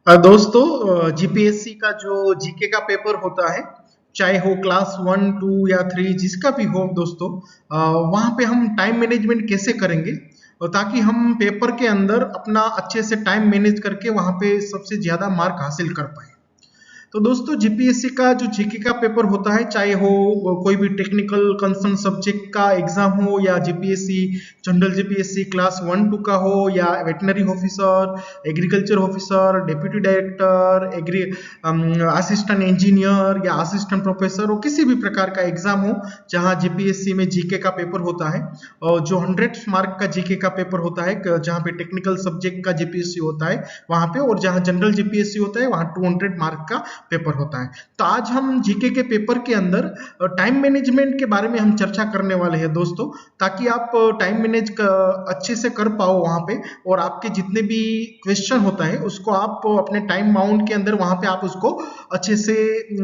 दोस्तों जीपीएससी का जो जीके का पेपर होता है, चाहे हो क्लास 1, 2 या 3 जिसका भी हो दोस्तों, वहाँ पे हम टाइम मैनेजमेंट कैसे करेंगे ताकि हम पेपर के अंदर अपना अच्छे से टाइम मैनेज करके वहाँ पे सबसे ज्यादा मार्क हासिल कर पाए। तो दोस्तों जीपीएससी का जो जीके का पेपर होता है, चाहे हो कोई भी टेक्निकल कंसर्न सब्जेक्ट का एग्जाम हो या जीपीएससी जनरल जीपीएससी क्लास 1, 2 का हो या veterinary officer, agriculture officer, deputy director, assistant engineer या असिस्टेंट प्रोफेसर हो, किसी भी प्रकार का एग्जाम हो जहां जीपीएससी में जीके का पेपर होता है और जो 100 मार्क का जीके का पेपर होता है, जहां पे टेक्निकल सब्जेक्ट का जीपीएससी होता है वहां पे, और जहां जनरल जीपीएससी होता है वहां 200 मार्क का पेपर होता है। तो आज हम जीके के पेपर के अंदर टाइम मैनेजमेंट के बारे में हम चर्चा करने वाले हैं दोस्तों, ताकि आप टाइम मैनेज अच्छे से कर पाओ वहां पे, और आपके जितने भी क्वेश्चन होता है उसको आप अपने टाइम बाउंड के अंदर वहां पे आप उसको अच्छे से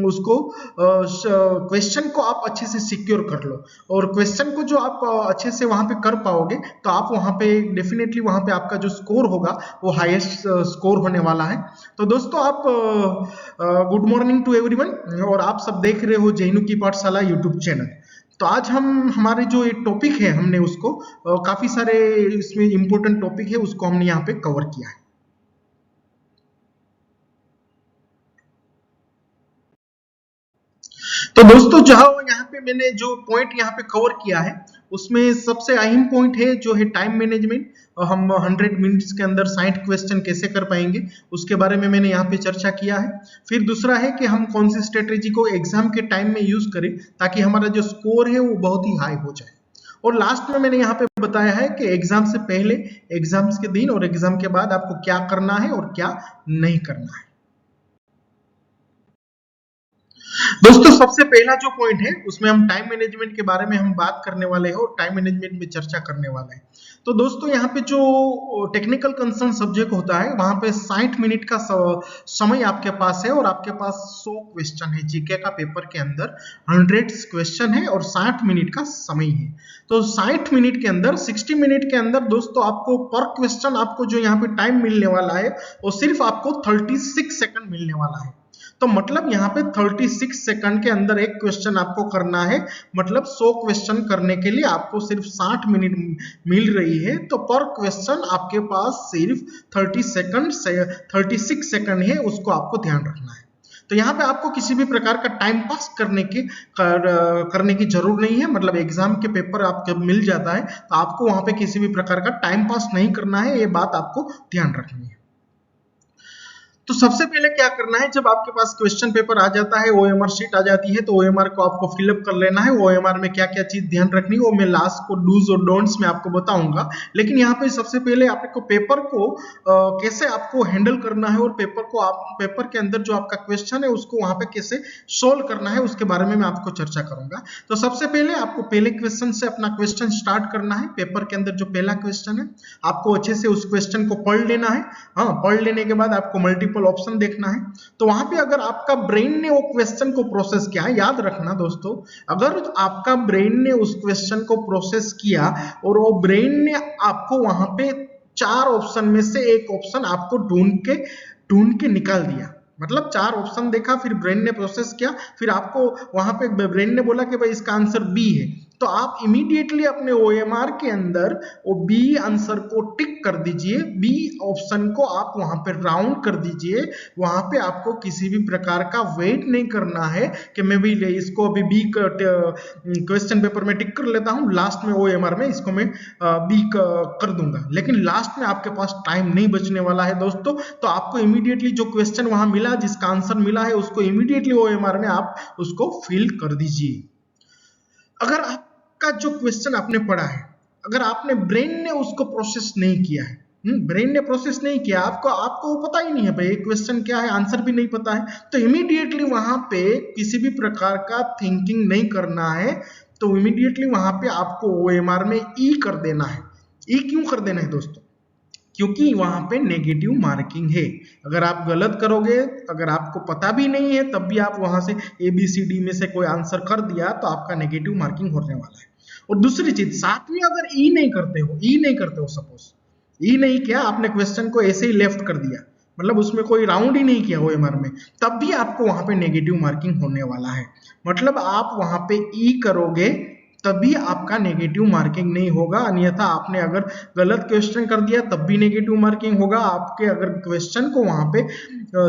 उसको क्वेश्चन को आप अच्छे से सिक्योर कर लो, और क्वेश्चन को जो आप अच्छे से वहां पे कर पाओगे तो आप वहां पे डेफिनेटली वहां पे आपका जो स्कोर होगा वो हाईएस्ट स्कोर होने वाला है। तो दोस्तों आप गुड मॉर्निंग टू एवरीवन, और आप सब देख रहे हो जेएनयू की पाठशाला यूट्यूब चैनल। तो आज हम हमारे जो एक टॉपिक है हमने उसको काफी सारे इसमें इंपॉर्टेंट टॉपिक है उसको हमने यहाँ पे कवर किया है। तो दोस्तों जहां यहाँ पे मैंने जो पॉइंट यहाँ पे कवर किया है उसमें सबसे अहम पॉइंट है जो है टाइम मैनेजमेंट। हम 100 मिनट्स के अंदर 60 क्वेश्चन कैसे कर पाएंगे उसके बारे में मैंने यहाँ पे चर्चा किया है। फिर दूसरा है कि हम कौन सी स्ट्रेटेजी को एग्जाम के टाइम में यूज करें ताकि हमारा जो स्कोर है वो बहुत ही हाई हो जाए। और लास्ट में मैंने यहाँ पे बताया है कि एग्जाम से पहले, एग्जाम्स के दिन और एग्जाम के बाद आपको क्या करना है और क्या नहीं करना है। दोस्तों सबसे पहला जो पॉइंट है उसमें हम टाइम मैनेजमेंट के बारे में हम बात करने वाले हैं और टाइम मैनेजमेंट में चर्चा करने वाले हैं। तो दोस्तों यहाँ पे जो टेक्निकल कंसर्न सब्जेक्ट होता है वहां पे 60 मिनट का समय आपके पास है, और आपके पास 100 क्वेश्चन है। जीके का पेपर के अंदर 100 क्वेश्चन है और 60 मिनट का समय है। तो 60 मिनट के अंदर, 60 मिनट के अंदर दोस्तों आपको पर क्वेश्चन आपको जो यहाँ पे टाइम मिलने वाला है वो सिर्फ आपको 36 सेकंड मिलने वाला है। तो मतलब यहाँ पे 36 सेकंड के अंदर एक क्वेश्चन आपको करना है, मतलब 100 क्वेश्चन करने के लिए आपको सिर्फ 60 मिनट मिल रही है। तो पर क्वेश्चन आपके पास सिर्फ 36 सेकंड है, उसको आपको ध्यान रखना है। तो यहाँ पे आपको किसी भी प्रकार का टाइम पास करने की जरूरत नहीं है। मतलब एग्जाम के पेपर आपको मिल जाता है तो आपको वहां पे किसी भी प्रकार का टाइम पास नहीं करना है, ये बात आपको ध्यान रखनी है। तो सबसे पहले क्या करना है, जब आपके पास क्वेश्चन पेपर आ जाता है, ओएमआर शीट आ जाती है, तो ओएमआर को आपको फिलअप कर लेना है। ओएमआर में क्या क्या चीज ध्यान रखनी है वो मैं लास्ट को डूज और डोंट्स में आपको बताऊंगा। लेकिन यहाँ पे सबसे पहले आपको पेपर को कैसे आपको हैंडल करना है, और पेपर के अंदर जो आपका क्वेश्चन है उसको वहां पे कैसे सोल्व करना है उसके बारे में मैं आपको चर्चा करूंगा। तो सबसे पहले आपको पहले क्वेश्चन से अपना क्वेश्चन स्टार्ट करना है। पेपर के अंदर जो पहला क्वेश्चन है आपको अच्छे से उस क्वेश्चन को पढ़ लेना है। हाँ, पढ़ लेने के बाद आपको मल्टीपल ऑप्शन देखना है। तो वहां पे अगर आपका ब्रेन ने वो क्वेश्चन को प्रोसेस किया, याद रखना दोस्तों, अगर आपका ब्रेन ने उस क्वेश्चन को प्रोसेस किया और वो ब्रेन ने आपको वहां पे 4 ऑप्शन में से एक ऑप्शन आपको ढूंढ के निकाल दिया, मतलब 4 ऑप्शन देखा, फिर ब्रेन ने प्रोसेस किया, फिर आपको वहां पे ब्रेन ने बोला कि भाई इसका आंसर बी है, तो आप इमीडिएटली अपने ओएमआर के अंदर वो बी आंसर को टिक कर दीजिए। बी ऑप्शन को आप वहां पे राउंड कर दीजिए। वहां पे आपको किसी भी प्रकार का वेट नहीं करना है कि मैं भी इसको अभी बी क्वेश्चन पेपर में टिक कर लेता हूं, लास्ट में ओएमआर में इसको मैं बी कर दूंगा। लेकिन लास्ट में आपके पास टाइम नहीं बचने वाला है दोस्तों। तो आपको इमीडिएटली जो क्वेश्चन वहां मिला, जिसका आंसर मिला है, उसको इमीडिएटली ओएमआर में आप उसको फिल कर दीजिए। अगर आपका जो क्वेश्चन आपने पढ़ा है, अगर आपने ब्रेन ने उसको प्रोसेस नहीं किया है, ब्रेन ने प्रोसेस नहीं किया, आपको पता ही नहीं है भाई क्वेश्चन क्या है, आंसर भी नहीं पता है, तो इमीडिएटली वहां पे किसी भी प्रकार का थिंकिंग नहीं करना है। तो इमीडिएटली वहां पे आपको ओएमआर में ई कर देना है। ई क्यों कर देना है दोस्तों? क्योंकि वहां पे नेगेटिव मार्किंग है। अगर आप गलत करोगे, अगर आपको पता भी नहीं है तब भी आप वहां से ABCD में से कोई आंसर कर दिया तो आपका नेगेटिव मार्किंग होने वाला है। और दूसरी चीज, साथ में अगर ई नहीं करते हो, सपोज ई नहीं किया, आपने क्वेश्चन को ऐसे ही लेफ्ट कर दिया, मतलब उसमें कोई राउंड ही नहीं किया ओएमआर में, तब भी आपको वहां पे नेगेटिव मार्किंग होने वाला है। मतलब आप वहां पे ई करोगे तभी आपका नेगेटिव मार्किंग नहीं होगा, अन्यथा आपने अगर गलत क्वेश्चन कर दिया तब भी नेगेटिव मार्किंग होगा। आपके अगर क्वेश्चन को वहां पे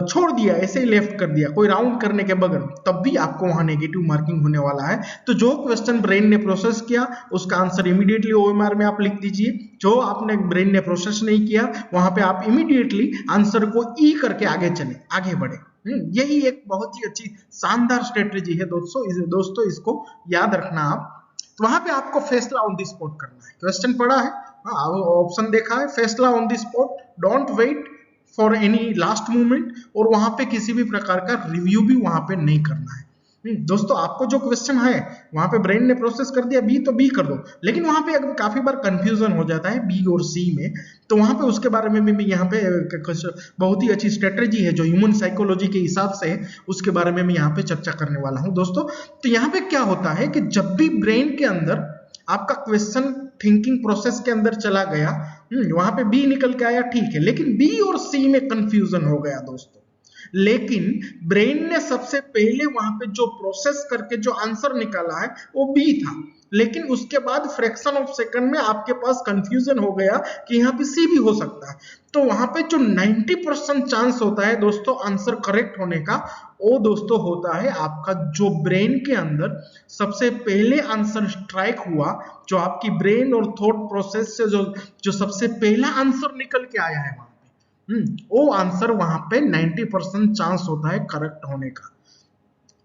छोड़ दिया, ऐसे ही लेफ्ट कर दिया कोई राउंड करने के बगैर, तब भी आपको वहां नेगेटिव मार्किंग होने वाला है। तो जो क्वेश्चन ब्रेन ने प्रोसेस किया उसका आंसर इमीडिएटली ओएमआर में आप लिख दीजिए, जो आपने ब्रेन ने प्रोसेस नहीं किया वहां पे आप इमीडिएटली आंसर को ई करके आगे चले, आगे बढ़े। यही एक बहुत ही अच्छी शानदार स्ट्रेटेजी है दोस्तों इसको याद रखना आप। तो वहां पे आपको फैसला ऑन द स्पॉट करना है। क्वेश्चन पढ़ा है, ऑप्शन देखा है, फैसला on the spot, don't wait for any last movement, और वहां पे किसी भी प्रकार का रिव्यू भी वहां पे नहीं करना है। दोस्तों आपको जो क्वेश्चन है वहां पे ब्रेन ने प्रोसेस कर दिया बी, तो बी कर दो, लेकिन वहां पे अगर काफी बार कंफ्यूजन हो जाता है बी और सी में, तो वहां पे उसके बारे में भी यहाँ पे बहुत ही अच्छी स्ट्रेटेजी है जो ह्यूमन साइकोलॉजी के हिसाब से है, उसके बारे में मैं यहाँ पे चर्चा करने वाला हूँ दोस्तों। तो यहाँ पे क्या होता है कि जब भी ब्रेन के अंदर आपका क्वेश्चन थिंकिंग प्रोसेस के अंदर चला गया, वहां पे बी निकल के आया, ठीक है, लेकिन बी और सी में कंफ्यूजन हो गया दोस्तों, लेकिन ब्रेन ने सबसे पहले वहां पे जो प्रोसेस करके जो आंसर निकाला है वो बी था, लेकिन उसके बाद फ्रैक्शन ऑफ सेकंड में आपके पास कंफ्यूजन हो गया कि यहाँ पे सी भी हो सकता है। तो वहां पे जो 90% चांस होता है दोस्तों आंसर करेक्ट होने का, वो दोस्तों होता है आपका जो ब्रेन के अंदर सबसे पहले आंसर स्ट्राइक हुआ, जो आपकी ब्रेन और थॉट प्रोसेस से जो सबसे पहला आंसर निकल के आया है वो आंसर वहां पे 90% चांस होता है करेक्ट होने का।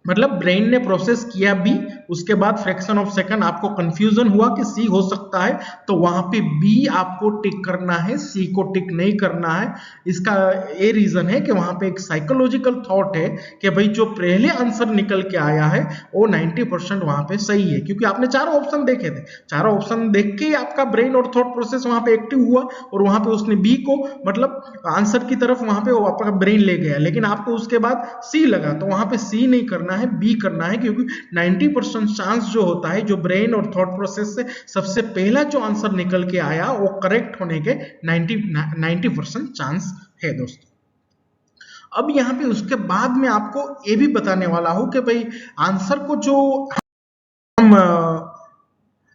मतलब ब्रेन ने प्रोसेस किया बी, उसके बाद फ्रैक्शन ऑफ सेकंड आपको कंफ्यूजन हुआ कि सी हो सकता है, तो वहां पे बी आपको टिक करना है, सी को टिक नहीं करना है। इसका ये रीजन है कि वहां पे एक साइकोलॉजिकल थॉट है कि भाई जो पहले आंसर निकल के आया है वो 90% वहां पे सही है, क्योंकि आपने चारों ऑप्शन देखे थे, चारों ऑप्शन देख के आपका ब्रेन और थॉट प्रोसेस वहां पे एक्टिव हुआ, और वहां पे उसने बी को मतलब आंसर की तरफ वहां पे आपका ब्रेन ले गया, लेकिन आपको उसके बाद सी लगा, तो वहां पे सी नहीं करना है, बी करना है, क्योंकि 90% चांस जो होता है जो ब्रेन और थॉट प्रोसेस से सबसे पहला जो आंसर निकल के आया वो करेक्ट होने के 90% चांस है दोस्तों। अब यहां पे उसके बाद में आपको ये भी बताने वाला हूं कि भाई आंसर को जो हम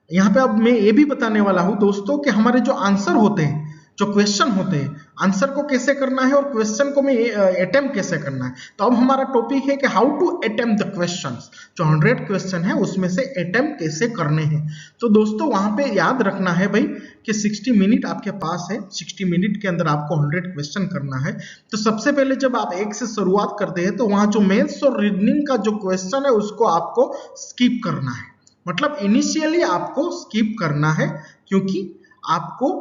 यहां पे अब मैं ये भी बताने वाला हूं दोस्तों कि हमारे जो आंसर होते हैं, जो क्वेश्चन होते हैं, आंसर को कैसे करना है और क्वेश्चन को में अटेम्प्ट कैसे करना है। तो अब हमारा टॉपिक है कि how to attempt the questions. जो 100 क्वेश्चन है उसमें से अटेम्प्ट कैसे करने हैं। तो दोस्तों वहां पे याद रखना है भाई कि 60 मिनट आपके पास है, 60 मिनट के अंदर आपको 100 क्वेश्चन करना है। तो सबसे पहले जब आप एक से शुरुआत करते हैं तो वहां जो मैथ्स और रीजनिंग का जो क्वेश्चन है उसको आपको स्किप करना है, मतलब इनिशियली आपको स्किप करना है, क्योंकि आपको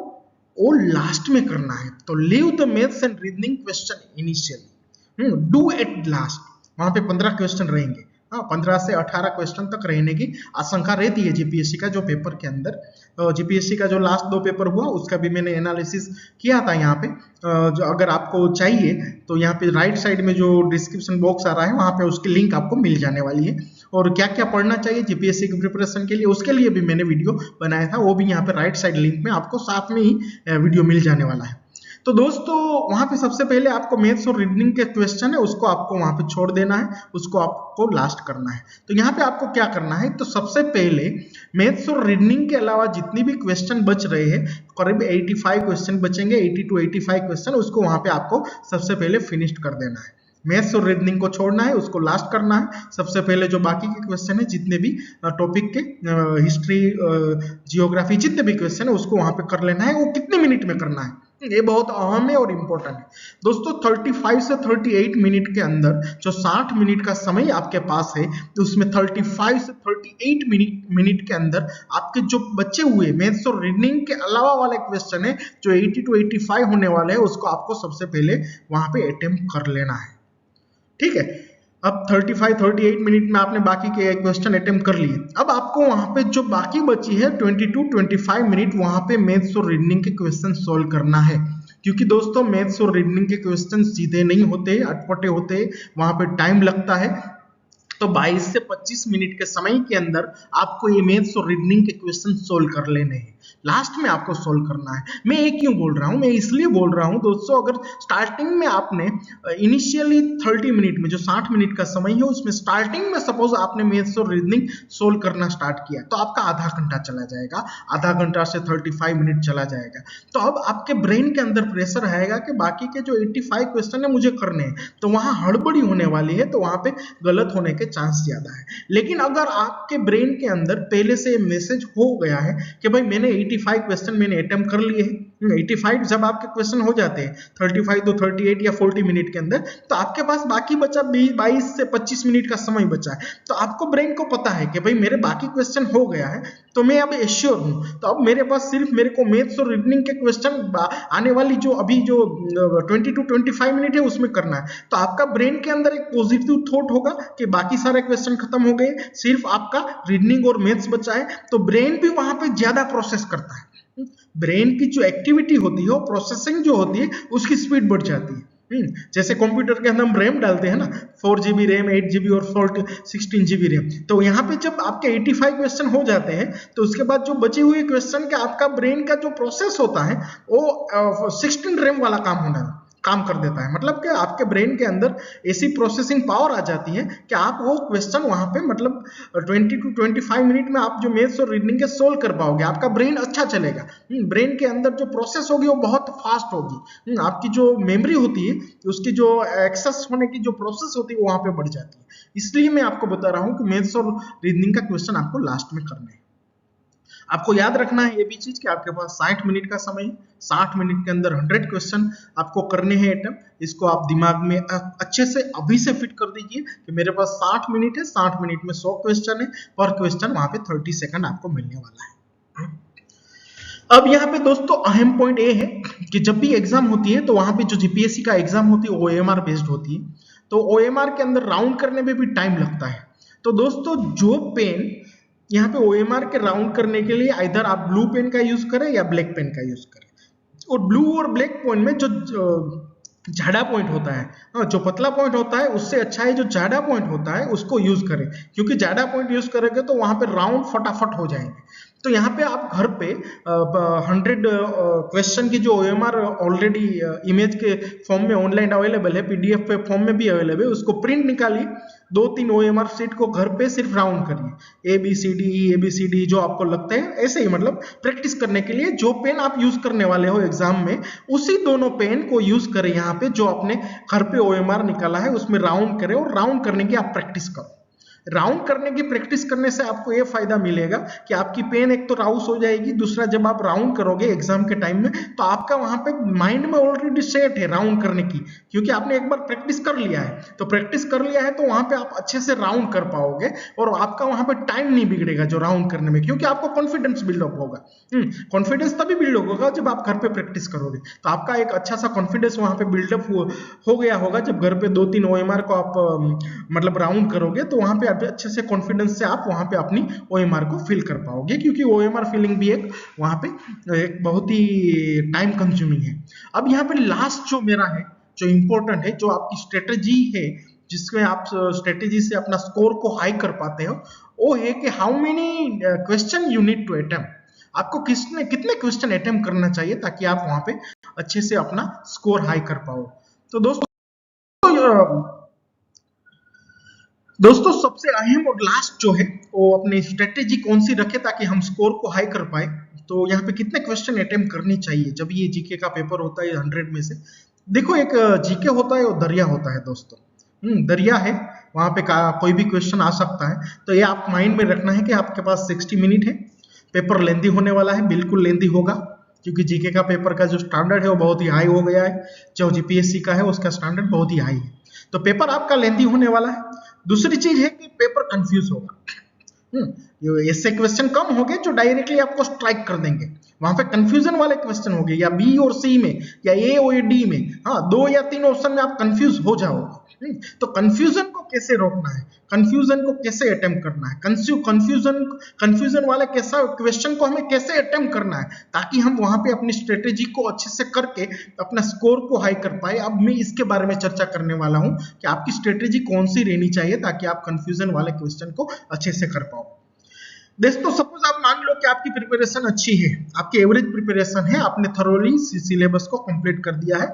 वो लास्ट में करना है। तो leave the maths and reasoning question initially, do at last. वहां पे 15 क्वेश्चन रहेंगे, 15 से 18 क्वेश्चन तक रहने की आशंका रहती है जीपीएससी का जो पेपर के अंदर। जीपीएससी का जो लास्ट 2 पेपर हुआ उसका भी मैंने एनालिसिस किया था यहाँ पे। जो अगर आपको चाहिए तो यहाँ पे राइट साइड में जो डिस्क्रिप्शन बॉक्स आ रहा है वहां पे उसकी लिंक आपको मिल जाने वाली है, और क्या क्या पढ़ना चाहिए जीपीएससी की प्रिपरेशन के लिए उसके लिए भी मैंने वीडियो बनाया था, वो भी यहाँ पे राइट साइड लिंक में आपको साथ में ही वीडियो मिल जाने वाला है। तो दोस्तों वहां पे सबसे पहले आपको मैथ्स और रीजनिंग के क्वेश्चन है उसको आपको वहां पे छोड़ देना है, उसको आपको लास्ट करना है। तो यहाँ पे आपको क्या करना है, तो सबसे पहले मैथ्स और रीजनिंग के अलावा जितनी भी क्वेश्चन बच रहे हैं, करीब 85 क्वेश्चन बचेंगे, 80 to 85 क्वेश्चन, उसको वहां पे आपको सबसे पहले फिनिश कर देना है। मैथ्स और रीजनिंग को छोड़ना है, उसको लास्ट करना है। सबसे पहले जो बाकी के क्वेश्चन है जितने भी टॉपिक के हिस्ट्री, जियोग्राफी, जितने भी क्वेश्चन है उसको वहां पे कर लेना है। वो कितने मिनट में करना है ये बहुत अहम है और इम्पोर्टेंट है दोस्तों। 35 से 38 मिनट के अंदर जो 60 मिनट का समय आपके पास है, तो उसमें 35 से 38 मिनट के अंदर आपके जो बचे हुए मैथ्स और रीजनिंग के अलावा वाले क्वेश्चन है जो 80 to 85 होने वाले हैं, उसको आपको सबसे पहले वहां पे अटेम्प्ट कर लेना है, ठीक है। अब 35-38 मिनट में आपने बाकी के क्वेश्चन अटेम्प्ट कर लिए। अब आपको वहां पे जो बाकी बची है 22-25 मिनट, वहां पे मैथ्स और रीजनिंग के क्वेश्चन सॉल्व करना है, क्योंकि दोस्तों मैथ्स और रीजनिंग के क्वेश्चन सीधे नहीं होते, अटपटे होते, वहां पे टाइम लगता है। तो 22 से 25 मिनट के समय के अंदर आपको ये मैथ्स और रीजनिंग के क्वेश्चन सोल्व कर लेने हैं। लास्ट में आपको सोल्व करना है। मैं ये क्यों बोल रहा हूँ, मैं इसलिए बोल रहा हूँ दोस्तों, अगर स्टार्टिंग में आपने इनिशियली 30 मिनट में जो 60 मिनट का समय है उसमें स्टार्टिंग में सपोज आपने मैथ्स और रीजनिंग सोल्व करना स्टार्ट किया तो आपका आधा घंटा चला जाएगा, आधा घंटा से 35 मिनट चला जाएगा। तो अब आपके ब्रेन के अंदर प्रेशर आएगा कि बाकी के जो 85 क्वेश्चन है मुझे करने हैं, तो वहां हड़बड़ी होने वाली है, तो वहां पे गलत होने के चांस ज्यादा है। लेकिन अगर आपके ब्रेन के अंदर पहले से मैसेज हो गया है कि भाई मैंने 85 क्वेश्चन मैंने अटेम्प्ट कर लिए हैं, 85 जब आपके क्वेश्चन हो जाते हैं 35 तो 38 या 40 मिनट के अंदर, तो आपके पास बाकी बचा 22 से 25 मिनट का समय बचा है। तो आपको ब्रेन को पता है कि भाई मेरे बाकी क्वेश्चन हो गया है, तो मैं अब एश्योर हूं, तो अब मेरे पास सिर्फ मेरे को मैथ्स और रीजनिंग के क्वेश्चन आने वाली जो अभी जो 20 to 25 मिनट है उसमें करना है। तो आपका ब्रेन के अंदर एक पॉजिटिव थॉट होगा कि बाकी सारे क्वेश्चन खत्म हो गए, सिर्फ आपका रीजनिंग और मैथ्स बचा है, तो ब्रेन भी वहां पे ज्यादा प्रोसेस करता है। ब्रेन की जो एक्टिविटी होती है, प्रोसेसिंग जो होती है, उसकी स्पीड बढ़ जाती है। जैसे कंप्यूटर के अंदर हम रैम डालते हैं ना, 4 GB रैम, 8 GB और 16 GB रैम, तो यहाँ पे जब आपके 85 क्वेश्चन हो जाते हैं तो उसके बाद जो बचे हुए क्वेश्चन के आपका ब्रेन का जो प्रोसेस होता है वो 16 रैम वाला काम कर देता है। मतलब कि आपके ब्रेन के अंदर ऐसी प्रोसेसिंग पावर आ जाती है कि आप वो क्वेश्चन वहां पे मतलब 20 to 25 मिनट में आप जो मैथ्स और रीजनिंग के सोल्व कर पाओगे। आपका ब्रेन अच्छा चलेगा, ब्रेन के अंदर जो प्रोसेस होगी वो बहुत फास्ट होगी, आपकी जो मेमोरी होती है उसकी जो एक्सेस होने की जो प्रोसेस होती है वो वहां पे बढ़ जाती है। इसलिए मैं आपको बता रहा हूँ कि मैथ्स और रीजनिंग का क्वेश्चन आपको लास्ट में करना है। आपको याद रखना है ये भी चीज कि आपके पास 60 मिनट का समय है, 60 मिनट के अंदर 100 क्वेश्चन आपको करने हैं अटेम्प्ट। इसको आप दिमाग में अच्छे से अभी से फिट कर दीजिए कि मेरे पास 60 मिनट है, 60 मिनट में 100 क्वेश्चन है, पर क्वेश्चन वहां पे 30 सेकंड आपको मिलने वाला है। अब यहाँ पे दोस्तों अहम पॉइंट ये है कि जब भी एग्जाम होती है तो वहां पे जो जीपीएससी का एग्जाम होती है ओएमआर बेस्ड होती है, तो ओएमआर के अंदर राउंड करने में भी टाइम लगता है। तो दोस्तों जो पेन यहाँ पे ओएमआर के राउंड करने के लिए इधर आप ब्लू पेन का यूज करें या ब्लैक पेन का यूज करें, और ब्लू और ब्लैक पॉइंट में जो जाड़ा पॉइंट होता है, जो पतला पॉइंट होता है उससे अच्छा है जो जाड़ा पॉइंट होता है उसको यूज करें, क्योंकि जाड़ा पॉइंट यूज करेंगे तो वहां पे राउंड फटाफट हो जाएंगे। तो यहाँ पे आप घर पे 100 क्वेश्चन की जो ओएमआर ऑलरेडी इमेज के फॉर्म में ऑनलाइन अवेलेबल है, पीडीएफ पे फॉर्म में भी अवेलेबल है, उसको प्रिंट निकालिए, 2-3 ओएमआर शीट को घर पे सिर्फ राउंड करिए, ABCD जो आपको लगते हैं ऐसे ही, मतलब प्रैक्टिस करने के लिए जो पेन आप यूज करने वाले हो एग्जाम में उसी दोनों पेन को यूज करें। यहाँ पे जो आपने घर पे ओएमआर निकाला है उसमें राउंड करें और राउंड करने की आप प्रैक्टिस करो। राउंड करने की प्रैक्टिस करने से आपको यह फायदा मिलेगा कि आपकी पेन एक तो राउस हो जाएगी, दूसरा जब आप राउंड करोगे एग्जाम के टाइम में तो आपका वहां पे माइंड में ऑलरेडी सेट है राउंड करने की, क्योंकि आपने एक बार प्रैक्टिस कर लिया है। तो प्रैक्टिस कर लिया है तो वहां पे आप अच्छे से राउंड कर पाओगे और आपका वहां पे टाइम नहीं बिगड़ेगा जो राउंड करने में, क्योंकि आपको कॉन्फिडेंस बिल्डअप होगा। कॉन्फिडेंस तभी बिल्डअप होगा जब आप घर पे प्रैक्टिस करोगे, तो आपका एक अच्छा सा कॉन्फिडेंस वहां पे बिल्डअप हो गया होगा। जब घर पे 2-3 ओएमआर को आप मतलब राउंड करोगे तो वहां पे अच्छे से कॉन्फिडेंस से आप वहां पे अपनी ओएमआर को फिल कर पाओगे, क्योंकि ओएमआर फिलिंग भी एक वहां पे एक बहुत ही टाइम कंज्यूमिंग है। अब यहाँ पे लास्ट जो मेरा है जो इंपॉर्टेंट है, जो आपकी स्ट्रेटेजी है जिसमें आप स्ट्रेटेजी से अपना स्कोर को हाई कर पाते हो, वो है कि how many question you need to attempt, आपको कितने क्वेश्चन अटेम्प्ट करना चाहिए ताकि आप वहां पे अच्छे से अपना स्कोर हाई कर पाओ। तो दोस्तों सबसे अहम और लास्ट जो है वो अपनी स्ट्रेटेजी कौन सी रखे ताकि हम स्कोर को हाई कर पाए। तो यहाँ पे कितने क्वेश्चन अटेम्प्ट करनी चाहिए जब ये जीके का पेपर होता है 100 में से। देखो एक जीके होता है और दरिया होता है दोस्तों, दरिया है, वहां पे कोई भी क्वेश्चन आ सकता है। तो ये आप माइंड में रखना है कि आपके पास 60 मिनट है, पेपर लेंदी होने वाला है, बिल्कुल लेंदी होगा, क्योंकि जीके का पेपर का जो स्टैंडर्ड है वो बहुत ही हाई हो गया है, जो जीपीएससी का है उसका स्टैंडर्ड बहुत ही हाई है, तो पेपर आपका लेंदी होने वाला है। दूसरी चीज है कि पेपर कंफ्यूज होगा, ऐसे क्वेश्चन कम होंगे जो डायरेक्टली आपको स्ट्राइक कर देंगे, वहां पे कंफ्यूजन वाले क्वेश्चन होंगे या बी और सी में या ए और डी में, हाँ 2 या 3 ऑप्शन में आप कंफ्यूज हो जाओगे। तो कंफ्यूजन को कैसे रोकना है, कंफ्यूजन को कैसे अटेम्प्ट करना है, कंफ्यूजन वाले कैसा क्वेश्चन को हमें कैसे अटेम्प्ट करना है ताकि हम वहां पे अपनी स्ट्रेटेजी को अच्छे से करके अपना स्कोर को हाई कर पाए। अब मैं इसके बारे में चर्चा करने वाला हूं कि आपकी स्ट्रेटेजी कौन सी रहनी चाहिए ताकि आप कंफ्यूजन वाले क्वेश्चन को अच्छे से कर पाओ। दोस्तों सपोज आप मान लो कि आपकी प्रिपरेशन अच्छी है, आपकी एवरेज प्रिपरेशन है, आपने थरोली सिलेबस को कंप्लीट कर दिया है।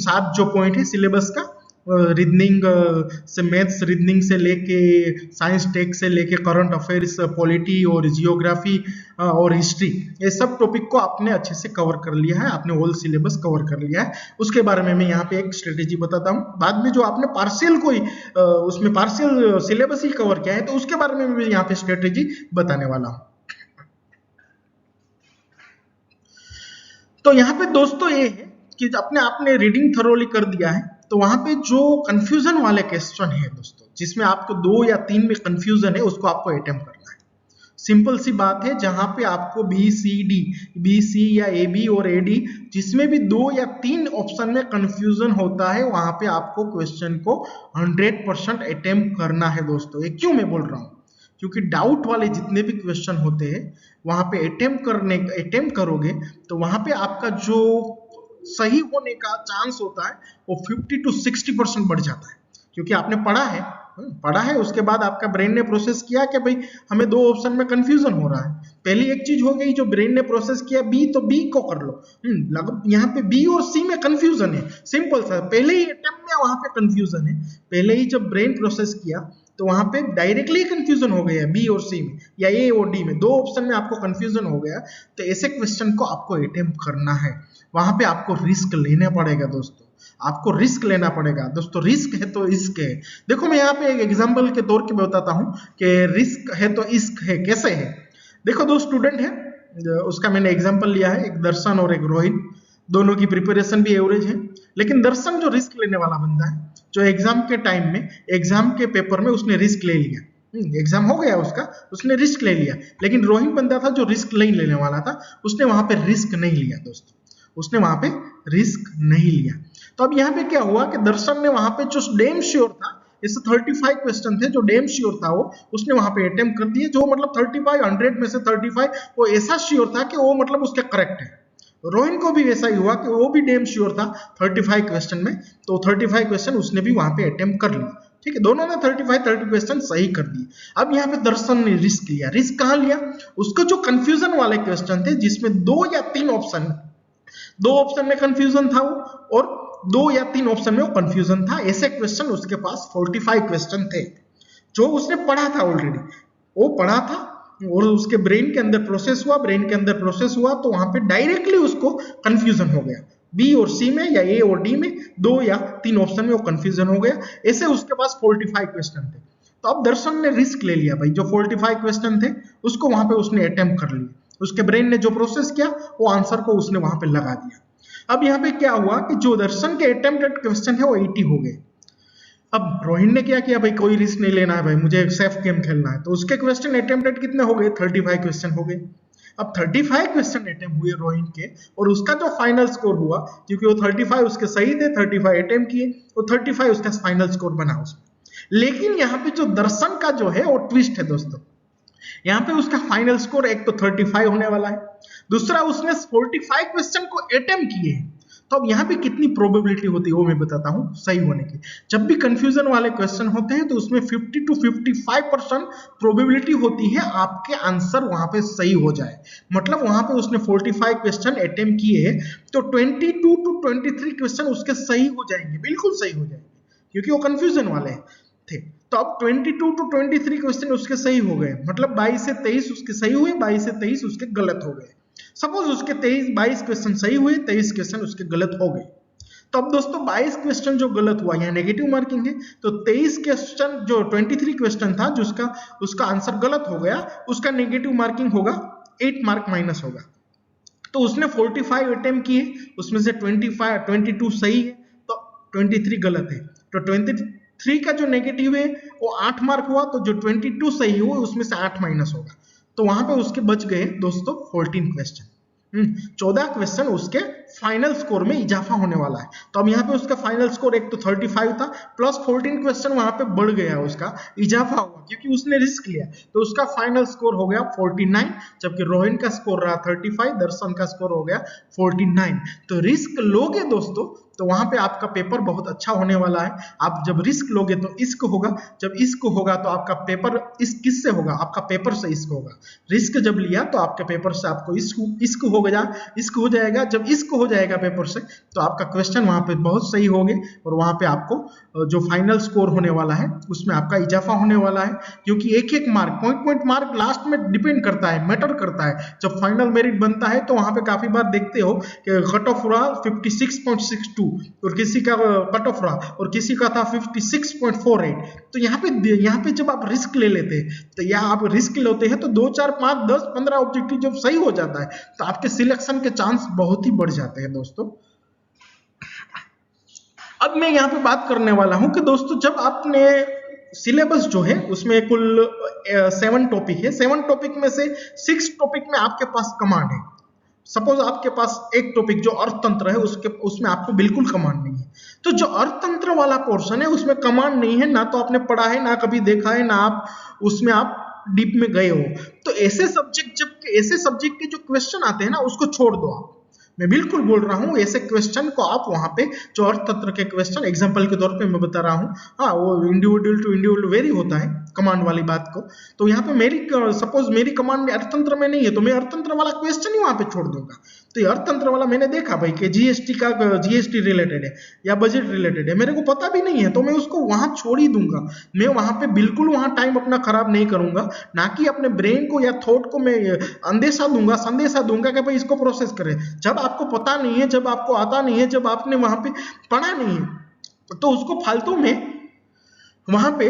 7 जो पॉइंट है सिलेबस का, रीजनिंग से, मैथ्स रीजनिंग से लेके साइंस टेक से लेके करंट अफेयर्स, पॉलिटी और जियोग्राफी और हिस्ट्री, ये सब टॉपिक को आपने अच्छे से कवर कर लिया है, आपने होल सिलेबस कवर कर लिया है। उसके बारे में मैं यहाँ पे एक स्ट्रेटेजी बताता हूँ। बाद में जो आपने पार्शियल कोई उसमें पार्शियल सिलेबस ही कवर किया है, तो उसके बारे में भी यहाँ पे स्ट्रेटेजी बताने वाला हूँ। तो यहाँ पे दोस्तों ये है कि अपने आपने रीडिंग थरोली कर दिया है, तो वहां पे जो कंफ्यूजन वाले क्वेश्चन है दोस्तों, जिसमें आपको 2 या 3 में कंफ्यूजन है, उसको आपको अटेम्प्ट करना है। सिंपल सी बात है, जहां पे आपको बी सी या ए बी और ए डी, जिसमें भी 2 या 3 ऑप्शन में कंफ्यूजन होता है, वहां पे आपको क्वेश्चन को 100% अटेम्प्ट करना है दोस्तों। ये क्यों मैं बोल रहा हूँ, क्योंकि डाउट वाले जितने भी क्वेश्चन होते हैं, वहां पे अटेम्प्ट करोगे तो वहां पे आपका जो सही होने का चांस होता है वो 50 to 60% बढ़ जाता है, क्योंकि आपने पढ़ा है, उसके बाद आपका ब्रेन ने प्रोसेस किया कि भाई हमें 2 ऑप्शन में कंफ्यूजन हो रहा है। पहली एक चीज हो गई, जो ब्रेन ने प्रोसेस किया बी, तो बी को कर लो। यहाँ पे बी और सी में कंफ्यूजन है, सिंपल सा, पहले ही अटेम्प्ट में वहां पे कंफ्यूजन है, पहले ही जब ब्रेन प्रोसेस किया तो वहां पे डायरेक्टली कंफ्यूजन हो गया बी और सी में, या ए और डी में, 2 ऑप्शन में आपको कंफ्यूजन हो गया। तो ऐसे क्वेश्चन को आपको अटेम्प्ट करना है, वहां पे आपको रिस्क लेना पड़ेगा दोस्तों, आपको रिस्क लेना पड़ेगा दोस्तों। रिस्क है तो इश्क है। देखो मैं यहाँ पे एक एग्जांपल के तौर पे बताता हूँ कि रिस्क है तो इश्क है कैसे है। देखो 2 स्टूडेंट है, उसका मैंने एग्जांपल लिया है, एक दर्शन और एक रोहित। दोनों की प्रिपरेशन भी एवरेज है, लेकिन दर्शन जो रिस्क लेने वाला बंदा है, जो एग्जाम के टाइम में, एग्जाम के पेपर में उसने रिस्क ले लिया, एग्जाम हो गया उसका, उसने रिस्क ले लिया। लेकिन रोहित बंदा था जो रिस्क नहीं लेने वाला था, उसने वहां पे रिस्क नहीं लिया दोस्तों, उसने वहां पे रिस्क नहीं लिया। तो अब यहाँ पे क्या हुआ कि दर्शन ने वहां पे जो डैम श्योर था, इससे 35 क्वेश्चन थे, जो डैम श्योर था वो उसने वहां पे अटेम्प्ट कर दिए, जो मतलब 35 100 में से 35 वो ऐसा श्योर था कि वो मतलब उसके करेक्ट है। रोहिन को भी वैसा ही हुआ कि वो भी डैम श्योर था 35 क्वेश्चन में, तो 35 क्वेश्चन उसने भी वहां पे अटेम्प्ट कर लिया। ठीक है, दोनों ने 30 क्वेश्चन सही कर दिए। अब यहाँ पे दर्शन ने रिस्क लिया। रिस्क कहाँ लिया, उसको जो कंफ्यूजन वाले क्वेश्चन थे, जिसमें 2 या 3 ऑप्शन, 2 ऑप्शन में कंफ्यूजन था वो, और 2 या 3 ऑप्शन में वो कंफ्यूजन था, ऐसे क्वेश्चन उसके पास 45 क्वेश्चन थे, जो उसने पढ़ा था ऑलरेडी, वो पढ़ा था और उसके ब्रेन के अंदर प्रोसेस हुआ, तो वहां पे डायरेक्टली उसको कंफ्यूजन हो गया, बी और सी में या ए और डी में, 2 या 3 ऑप्शन में वो कंफ्यूजन हो गया। ऐसे उसके पास 45 क्वेश्चन थे। तो अब दर्शन ने रिस्क ले लिया भाई, जो 45 क्वेश्चन थे उसको वहां पे उसने अटेम्प्ट कर लिया, उसके ब्रेन ने जो प्रोसेस किया वो आंसर को उसने वहां पे लगा दिया। अब यहाँ पे क्या हुआ कि जो दर्शन के अटेम्प्टेड क्वेश्चन है वो 80 हो गए। अब रोहित ने क्या किया, भाई कोई रिस्क नहीं लेना है भाई, मुझे सेफ गेम खेलना है, तो उसके क्वेश्चन अटेम्प्टेड कितने हो गए, 35 क्वेश्चन हो गए। अब 35 क्वेश्चन अटेम्प्ट हुए रोहित के, और उसका जो फाइनल स्कोर हुआ, क्योंकि वो 35 उसके सही थे, 35 अटेम्प्ट किए, तो 35 उसका फाइनल स्कोर बना उसमें। लेकिन यहाँ पे जो दर्शन का जो है वो ट्विस्ट है दोस्तों, यहाँ पे उसका फाइनल स्कोर एक तो 35 होने वाला है, दूसरा उसने 45 क्वेश्चन को अटेम्प्ट किए हैं। तो अब यहाँ पे कितनी प्रोबेबिलिटी होती है वो मैं बताता हूँ सही होने की। जब भी कंफ्यूजन वाले क्वेश्चन होते हैं तो उसमें 50 to 55% प्रोबेबिलिटी होती है आपके आंसर वहां पे सही हो जाए। मतलब वहां पे उसने 45 क्वेश्चन अटेम्प्ट किए हैं, तो 22 to 23 क्वेश्चन उसके सही हो जाएंगे, बिल्कुल सही हो जाएंगे, क्योंकि वो कंफ्यूजन वाले थे। तो अब 22 to 23 क्वेश्चन उसके सही हो गए, मतलब 22 से 23 उसके सही हुए, 22 से 23 उसके गलत हो गए। सपोज उसके 22 क्वेश्चन सही हुए, 23 क्वेश्चन उसके गलत हो गए। तो अब दोस्तों 22 क्वेश्चन जो गलत हुआ, यहाँ नेगेटिव मार्किंग है, तो 23 क्वेश्चन जो 23 क्वेश्चन था जिसका उसका आंसर गलत हो गया, उसका नेगेटिव मार्किंग होगा, 8 मार्क माइनस होगा। तो उसने 45 अटेम्प्ट किए, उसमें से 22 सही है, तो 23 गलत है, तो 23 का जो नेगेटिव है वो 8 मार्क हुआ, तो जो 22 सही हुआ उसमें से 8 माइनस होगा। तो वहां पे उसके बच गए दोस्तों 14 क्वेश्चन, 14 क्वेश्चन उसके फाइनल स्कोर में इजाफा होने वाला है। तो अब यहाँ पे उसका फाइनल स्कोर एक तो 35 था प्लस 14 क्वेश्चन वहां पे बढ़ गया, उसका इजाफा हुआ क्योंकि उसने रिस्क लिया, तो उसका फाइनल स्कोर हो गया 49, जबकि रोहन का स्कोर रहा 35, दर्शन का स्कोर हो गया 49। तो रिस्क लोगे दोस्तों तो वहां पे आपका पेपर बहुत अच्छा होने वाला है। आप जब रिस्क लोगे तो इश्क होगा, जब इश्क होगा तो आपका पेपर इस किससे होगा, आपका पेपर से इश्क होगा। रिस्क जब लिया तो आपके पेपर से आपको इश्क हो जाएगा। जब इश्क हो जाएगा पेपर से तो आपका क्वेश्चन वहां पे बहुत सही होंगे और वहां पे आपको जो फाइनल स्कोर होने वाला है उसमें आपका इजाफा होने वाला है, क्योंकि एक एक मार्क पॉइंट मार्क लास्ट में डिपेंड करता है, मैटर करता है। जब फाइनल मेरिट बनता है तो वहां पे काफी बार देखते हो कि कट ऑफ रहा 56.62 और किसी का कट ऑफ रहा और किसी का था 56.48। तो यहाँ पे जब आप रिस्क ले लेते हैं तो या आप रिस्क लेते हैं तो 2 4 5 10 15 ऑब्जेक्टिव जब सही हो जाता है तो आपके सिलेक्शन के चांस बहुत ही बढ़ जाते हैं दोस्तों। अब मैं यहाँ पे बात करने वाला हूं कि दोस्तों जब आपने सिलेबस जो है उसमें कुल 7 टॉपिक है, 7 टॉपिक में से 6 टॉपिक में आपके पास कमांड है। सपोज आपके पास एक टॉपिक जो अर्थतंत्र है उसमें आपको बिल्कुल कमांड नहीं है, तो जो अर्थतंत्र वाला पोर्शन है उसमें कमांड नहीं है, ना तो आपने पढ़ा है ना कभी देखा है ना आप उसमें आप डीप में गए हो। तो ऐसे सब्जेक्ट के जो क्वेश्चन आते हैं ना उसको छोड़ दो आप, मैं बिल्कुल बोल रहा हूँ ऐसे क्वेश्चन को आप वहां पे जो अर्थतंत्र के क्वेश्चन एग्जांपल के तौर पे मैं बता रहा हूँ, हाँ वो इंडिविजुअल टू इंडिविजुअल वेरी होता है कमांड वाली बात को। तो यहाँ पे सपोज मेरी कमांड में अर्थतंत्र में नहीं है तो मैं अर्थतंत्र वाला क्वेश्चन ही वहां पे छोड़ दूंगा। तो ये अर्थतंत्र वाला मैंने देखा भाई कि जीएसटी रिलेटेड है या बजट रिलेटेड है, मेरे को पता भी नहीं है तो मैं उसको वहां छोड़ ही दूंगा। मैं वहां पे बिल्कुल वहां टाइम अपना खराब नहीं करूंगा, ना कि अपने ब्रेन को या थॉट को मैं संदेशा दूंगा कि भाई इसको प्रोसेस करें। जब आपको पता नहीं है, जब आपको आता नहीं है, जब आपने वहां पे पढ़ा नहीं है तो उसको फालतू में वहां पे